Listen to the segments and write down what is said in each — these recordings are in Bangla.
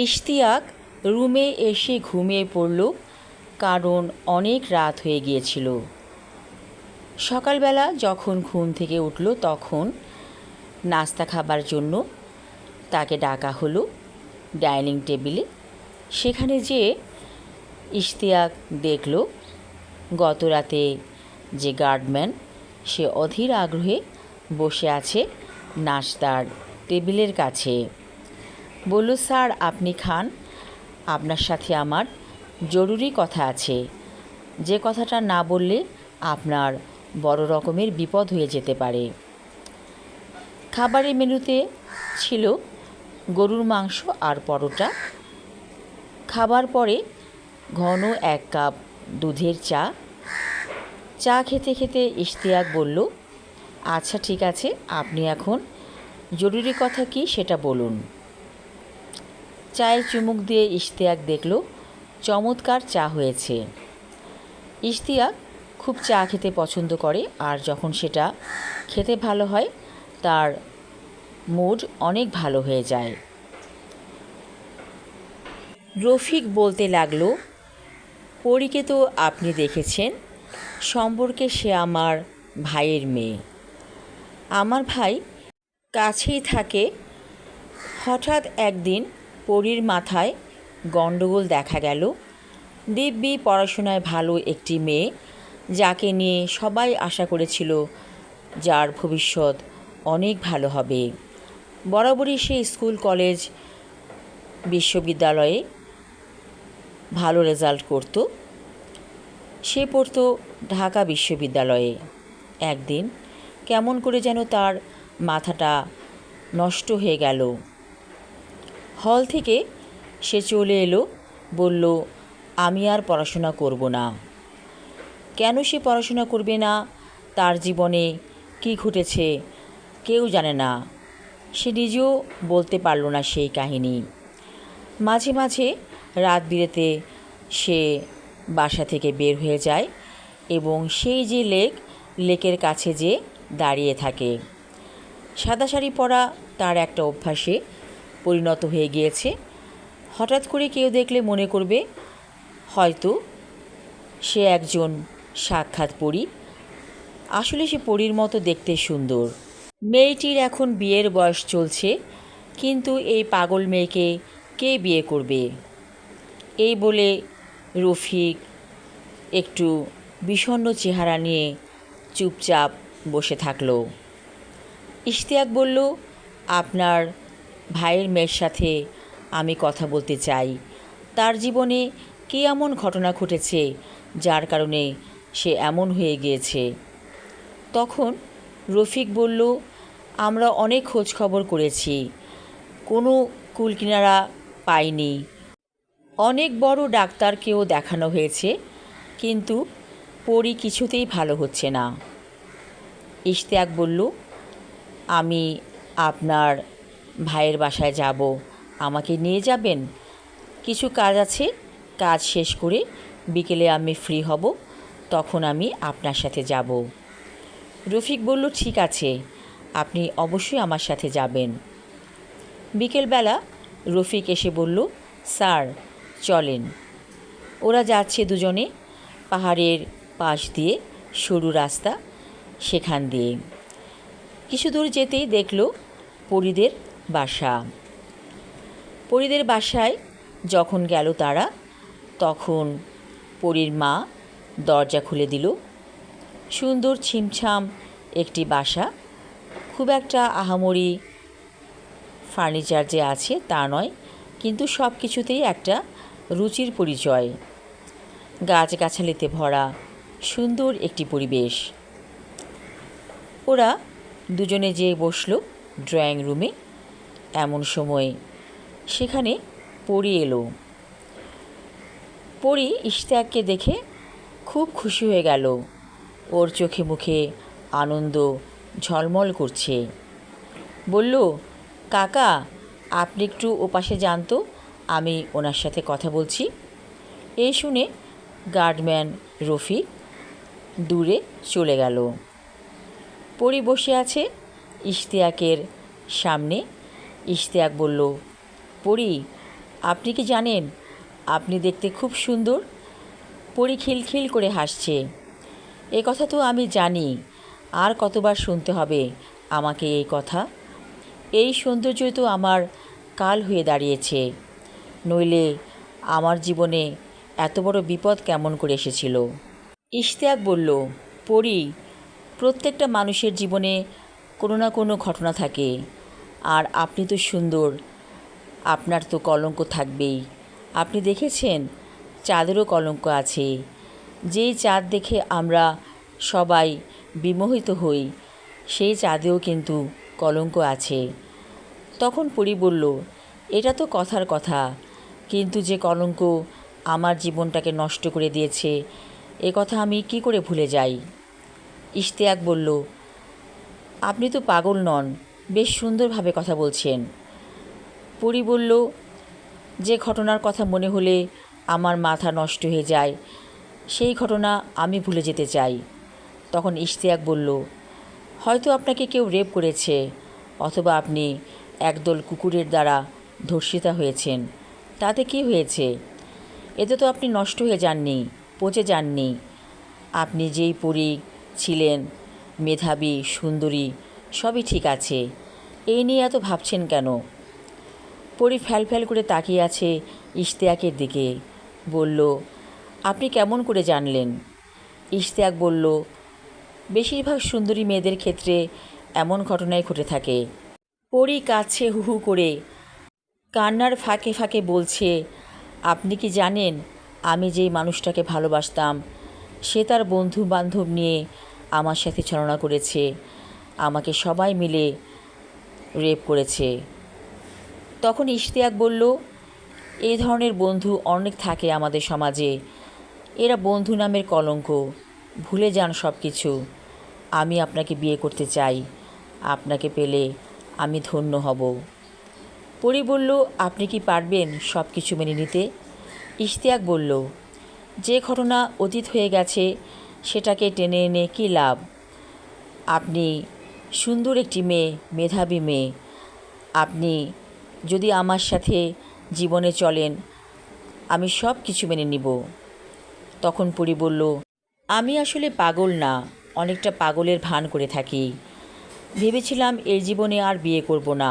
ইশতিয়াক রুমে এসে ঘুমিয়ে পড়ল, কারণ অনেক রাত হয়ে গিয়েছিল। সকালবেলা যখন ঘুম থেকে উঠল তখন নাস্তা খাবার জন্য তাকে ডাকা হলো ডাইনিং টেবিলে। সেখানে যেয়ে ইশতিয়াক দেখল গত রাতে যে গার্ডম্যান সে অধীর আগ্রহে বসে আছে নাস্তার টেবিলের কাছে। বলল, স্যার আপনি খান, আপনার সাথে আমার জরুরি কথা আছে, যে কথাটা না বললে আপনার বড় রকমের বিপদ হয়ে যেতে পারে। খাবারের মেনুতে ছিল গরুর মাংস আর পরোটা। খাবার পরে ঘন 1 কাপ দুধের চা। চা খেতে খেতে ইশতিয়াক বলল, আচ্ছা ঠিক আছে, আপনি এখন জরুরি কথা কি সেটা বলুন। চায়ে চুমুক দিয়ে ইশতিয়াক দেখল চমৎকার চা হয়েছে। ইশতিয়াক খুব চা খেতে পছন্দ করে, আর যখন সেটা খেতে ভালো হয় তার মুড অনেক ভালো হয়ে যায়। রফিক বলতে লাগলো, পরীকে তো আপনি দেখেছেন, সম্পর্কে সে আমার ভাইয়ের মেয়ে। আমার ভাই কাছেই থাকে। হঠাৎ একদিন পরীর মাথায় গণ্ডগোল দেখা গেল। দিব্যি পড়াশোনায় ভালো একটি মেয়ে, যাকে নিয়ে সবাই আশা করেছিল যার ভবিষ্যৎ অনেক ভালো হবে। বরাবরই সে স্কুল কলেজ বিশ্ববিদ্যালয়ে ভালো রেজাল্ট করত। সে পড়তো ঢাকা বিশ্ববিদ্যালয়ে। একদিন কেমন করে যেন তার মাথাটা নষ্ট হয়ে গেল। হল থেকে সে চলে এলো, বলল, আমি আর পড়াশোনা করব না। কেন সে পড়াশোনা করবে না, তার জীবনে কী ঘটেছে কেউ জানে না। সে নিজেও বলতে পারল না সেই কাহিনী। মাঝে মাঝে রাত বিরেতে সে বাসা থেকে বের হয়ে যায় এবং সেই যে লেকের কাছে যে দাঁড়িয়ে থাকে। সাদা শাড়ি পরা তার একটা অভ্যাসে পরিণত হয়ে গিয়েছে। হঠাৎ করে কেউ দেখলে মনে করবে হয়তো সে একজন সাক্ষাৎ পরী। আসলে সে পরীর মতো দেখতে সুন্দর। মেয়েটির এখন বিয়ের বয়স চলছে, কিন্তু এই পাগল মেয়েকে কে বিয়ে করবে? এই বলে রফিক একটু বিষণ্ণ চেহারা নিয়ে চুপচাপ বসে থাকল। ইশতিয়াক বলল, আপনার ভাইয়ের মেয়ের সাথে আমি কথা বলতে চাই। তার জীবনে কী এমন ঘটনা ঘটেছে যার কারণে সে এমন হয়ে গিয়েছে? তখন রফিক বলল, আমরা অনেক খোঁজ খবর করেছি, কোনো কুলকিনারা পাইনি। অনেক বড় ডাক্তারকেও দেখানো হয়েছে, কিন্তু পরী কিছুতেই ভালো হচ্ছে না। ইশতিয়াক বলল, আমি আপনার ভাইয়ের বাসায় যাব, আমাকে নিয়ে যাবেন? কিছু কাজ আছে, কাজ শেষ করে বিকেলে আমি ফ্রি হব, তখন আমি আপনার সাথে যাব। রফিক বলল, ঠিক আছে, আপনি অবশ্যই আমার সাথে যাবেন। বিকেলবেলা রফিক এসে বলল, স্যার চলেন। ওরা যাচ্ছে দুজনে পাহাড়ের পাশ দিয়ে, সরু রাস্তা, সেখান দিয়ে। কিছু দূর যেতেই দেখল পরীদের বাসা। পরীদের বাসায় যখন গেল তারা, তখন পরীর মা দরজা খুলে দিল। সুন্দর ছিমছাম একটি বাসা, খুব একটা আহামরি ফার্নিচার যে আছে তা নয়, কিন্তু সব কিছুতেই একটা রুচির পরিচয়। গাছগাছালিতে ভরা সুন্দর একটি পরিবেশ। ওরা দুজনে যেয়ে বসল ড্রয়িং রুমে। এমন সময় সেখানে পরী এলো। পরী ইশতিয়াককে দেখে খুব খুশি হয়ে গেল। ওর চোখে মুখে আনন্দ ঝলমল করছে। বলল, কাকা আপনি একটু ওপাশে যান তো, আমি ওনার সাথে কথা বলছি। এই শুনে গার্ডম্যান রফিক দূরে চলে গেল। পরী বসে আছে ইশতিয়াকের সামনে। ইশতিয়াক বলল, পরী আপনি কি জানেন আপনি দেখতে খুব সুন্দর? পরী খিলখিল করে হাসছে। এ কথা তো আমি জানি, আর কতবার শুনতে হবে আমাকে এই কথা? এই সৌন্দর্যই তো আমার কাল হয়ে দাঁড়িয়েছে, নইলে আমার জীবনে এত বড় বিপদ কেমন করে এসেছিল? ইশতিয়াক বলল, পরী, প্রত্যেকটা মানুষের জীবনে কোনো না কোনো ঘটনা থাকে, আর আপনি তো সুন্দর, আপনার তো কলঙ্ক থাকবেই। আপনি দেখেছেন চাঁদেরও কলঙ্ক আছে। যেই চাঁদ দেখে আমরা সবাই বিমোহিত হই, সেই চাঁদেও কিন্তু কলঙ্ক আছে। তখন পরী বলল, এটা তো কথার কথা, কিন্তু যে কলঙ্ক আমার জীবনটাকে নষ্ট করে দিয়েছে, এ কথা আমি কি করে ভুলে যাই? ইশতিয়াক বলল, আপনি তো পাগল নন, বেশ সুন্দরভাবে কথা বলছেন। পরী বলল, যে ঘটনার কথা মনে হলে আমার মাথা নষ্ট হয়ে যায়, সেই ঘটনা আমি ভুলে যেতে চাই। তখন ইশতিয়াক বলল, হয়তো আপনাকে কেউ রেপ করেছে, অথবা আপনি একদল কুকুরের দ্বারা ধর্ষিতা হয়েছেন। তাতে কি হয়েছে? এতে তো আপনি নষ্ট হয়ে যাননি, পচে যাননি। আপনি যেই পরী ছিলেন, মেধাবী, সুন্দরী, সবই ঠিক আছে। এই নিয়ে এত ভাবছেন কেন? পরী ফ্যাল করে তাকিয়ে আছে ইশতিয়াকের দিকে। বলল, আপনি কেমন করে জানলেন? ইশতিয়াক বলল, বেশিরভাগ সুন্দরী মেয়েদের ক্ষেত্রে এমন ঘটনাই ঘটে থাকে। পরী কাছে হু হু করে, কান্নার ফাঁকে ফাঁকে বলছে, আপনি কি জানেন আমি যেই মানুষটাকে ভালোবাসতাম, সে তার বন্ধু বান্ধব নিয়ে আমার সাথে ছলনা করেছে, আমাকে সবাই মিলে রেপ করেছে। তখন ইশতিয়াক বলল, এই ধরনের বন্ধু অনেক থাকে আমাদের সমাজে। এরা বন্ধু নামের কলঙ্ক। ভুলে যান সব কিছু। আমি আপনাকে বিয়ে করতে চাই। আপনাকে পেলে আমি ধন্য হব। পরী বলল, আপনি কি পারবেন সব কিছু মেনে নিতে? ইশতিয়াক বলল, যে ঘটনা অতীত হয়ে গেছে সেটাকে টেনে এনে কী লাভ? আপনি সুন্দর একটি মেয়ে, মেধাবী মেয়ে। আপনি যদি আমার সাথে জীবনে চলেন, আমি সব কিছু মেনে নিব। তখন পরী বলল, আমি আসলে পাগল না, অনেকটা পাগলের ভান করে থাকি। ভেবেছিলাম এই জীবনে আর বিয়ে করব না।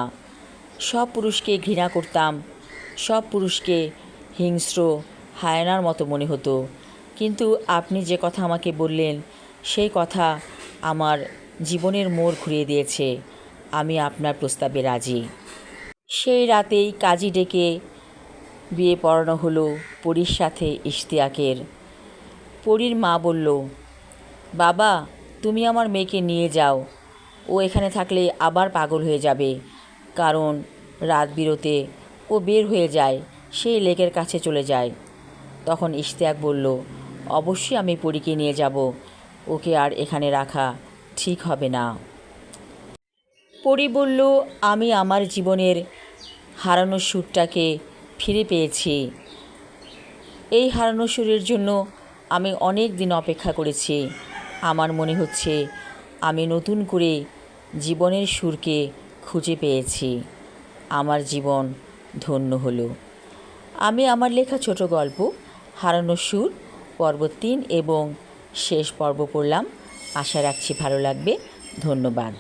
সব পুরুষকে ঘৃণা করতাম, সব পুরুষকে হিংস্র, হায়নার মতো মনে হতো। কিন্তু আপনি যে কথা আমাকে বললেন, সেই কথা আমার জীবনের মোড় ঘুরিয়ে দিয়েছে। আমি আপনার প্রস্তাবে রাজি। সেই রাতেই কাজী ডেকে বিয়ে পড়ানো হলো পরীর সাথে ইশতিয়াকের। পরীর মা বলল, বাবা, তুমি আমার মেয়েকে নিয়ে যাও। ও এখানে থাকলে আবার পাগল হয়ে যাবে, কারণ রাত বিরতে ও বের হয়ে যায়, সেই লেকের কাছে চলে যায়। তখন ইশতিয়াক বলল, অবশ্যই আমি পরীকে নিয়ে যাব, ওকে আর এখানে রাখা ঠিক হবে না। পরী বলল, আমি আমার জীবনের হারানো সুরটাকে ফিরে পেয়েছি। এই হারানো সুরের জন্য আমি অনেক দিন অপেক্ষা করেছি। আমার মনে হচ্ছে আমি নতুন করে জীবনের সুরকে খুঁজে পেয়েছি। আমার জীবন ধন্য হলো। আমি আমার লেখা ছোট গল্প হারানো সুর পর্ব 3 এবং শেষ পর্ব পড়লাম। আশা রাখছি ভালো লাগবে। ধন্যবাদ।